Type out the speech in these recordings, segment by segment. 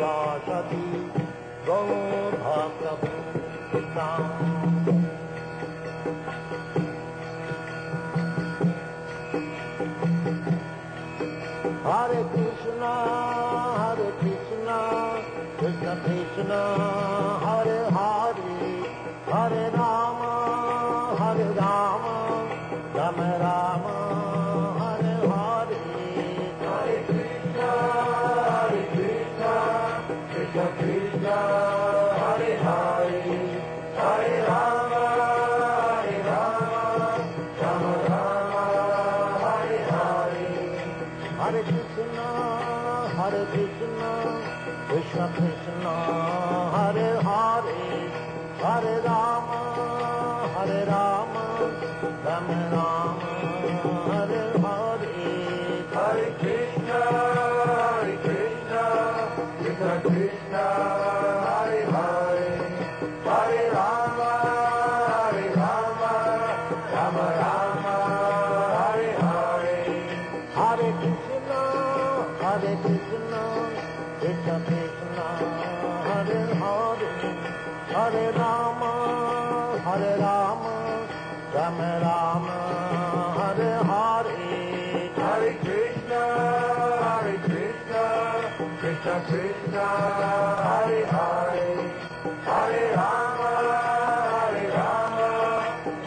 वासति गौरभक्तभूषिताम्। Hare Krishna, Krishna Krishna, Hare Hare, Hare Rama, Rama Rama, Hare Hare. Hare Krishna, Krishna Krishna, Hare Hare, Hare Rama, Rama Rama, Hare Hare. Hare Krishna, Krishna Krishna, Hare Hare, Hare Rama, Rama Rama, Hare Hare. Hare Krishna, Krishna Krishna, Hare Hare, Hare Rama, Rama Rama, Hare Hare. Hare Krishna, Krishna Krishna, Hare Hare, Hare Rama, Rama Rama, Hare Hare. Hare Krishna, Krishna Krishna, Hare Hare, Hare Rama, Rama Rama, Hare Hare. Hare Krishna, Krishna Krishna, Hare Hare, Hare Rama,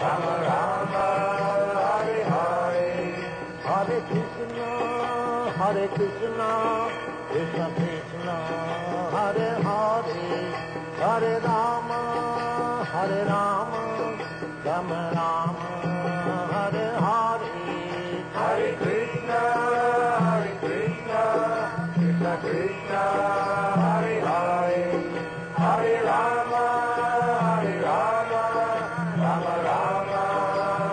Rama Rama, Hare Hare. Hare Krishna, Krishna Krishna, Hare Hare, Hare Rama, Rama Rama, Hare Hare. Hare Krishna, Krishna Krishna, Hare Hare, Hare Rama, Rama Rama,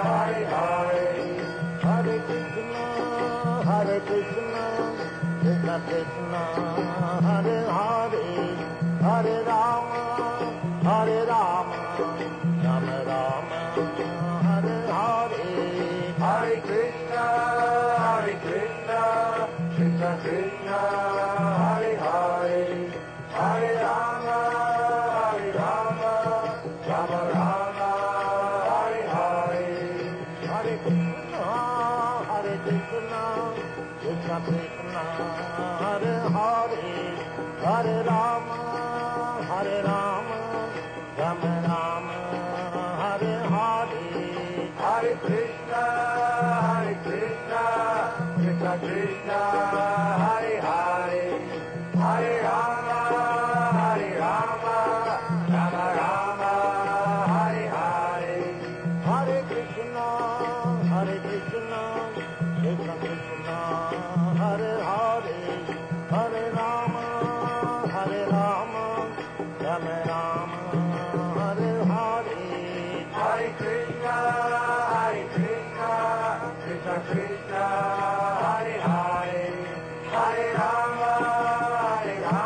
Hare Hare. Hare Krishna, Krishna Krishna, Hare Hare, Hare Rama, Rama Rama, Hare Hare. Hare Krishna, Krishna Krishna, Hare Hare, Hare Rama, Rama Rama, Hare Hare. Hare Krishna, Krishna Krishna, Hare Hare, Hare Rama, Rama Rama, Hare Hare. Hare Krishna, Krishna Krishna, Hare Hare, Hare Rama, Rama Rama, Hare Hare. Hare Krishna, Krishna Krishna, Hare Hare, Hare Rama, Rama Rama, Hare Hare. Hare Krishna, Krishna Krishna, Hare Hare, Hare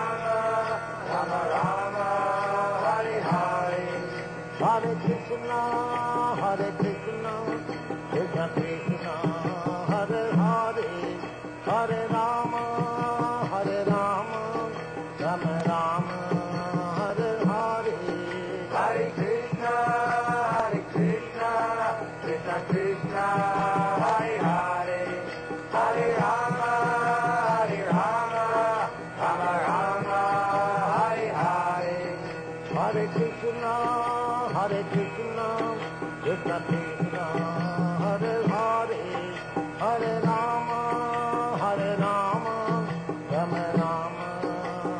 Rama, Rama Rama, Hare Hare. Hare Krishna, Krishna Krishna, Hare Hare, Hare Rama, Rama Rama, Hare Hare. Hare Krishna, Krishna Krishna, Hare Hare, Hare Rama, Rama Rama,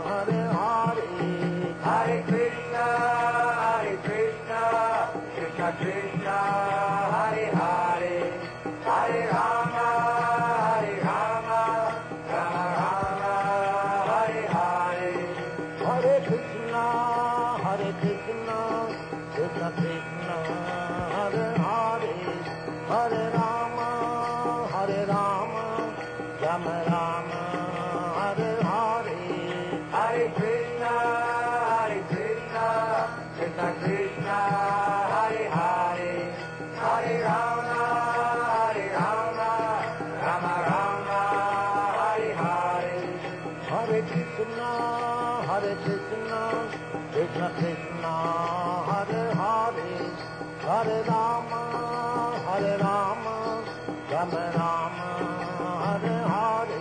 Hare Hare. Hare Krishna, Krishna Krishna, Hare Hare, Hare Rama, Rama Rama, Hare Hare. Hare Krishna, Krishna Krishna, Hare Hare, Hare Rama, Rama Rama, Hare Hare. Hare Krishna, Krishna Krishna, Hare Hare, Hare Rama, Rama Rama, Hare Hare. Hare Krishna, Hare Krishna, Krishna Krishna, Hare Hare, Hare Rama, Rama Rama, Hare Hare.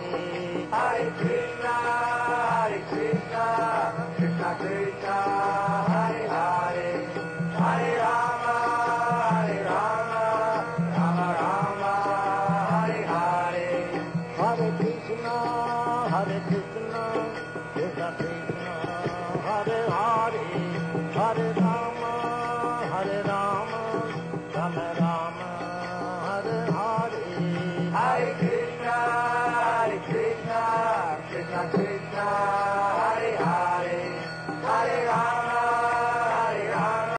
Hare Krishna, Krishna Krishna, Hare Hare, Hare Rama, Rama Rama, Hare Hare. Hare Krishna, Krishna Krishna, Hare Hare, Hare Rama, Rama Rama, Hare Hare. Hare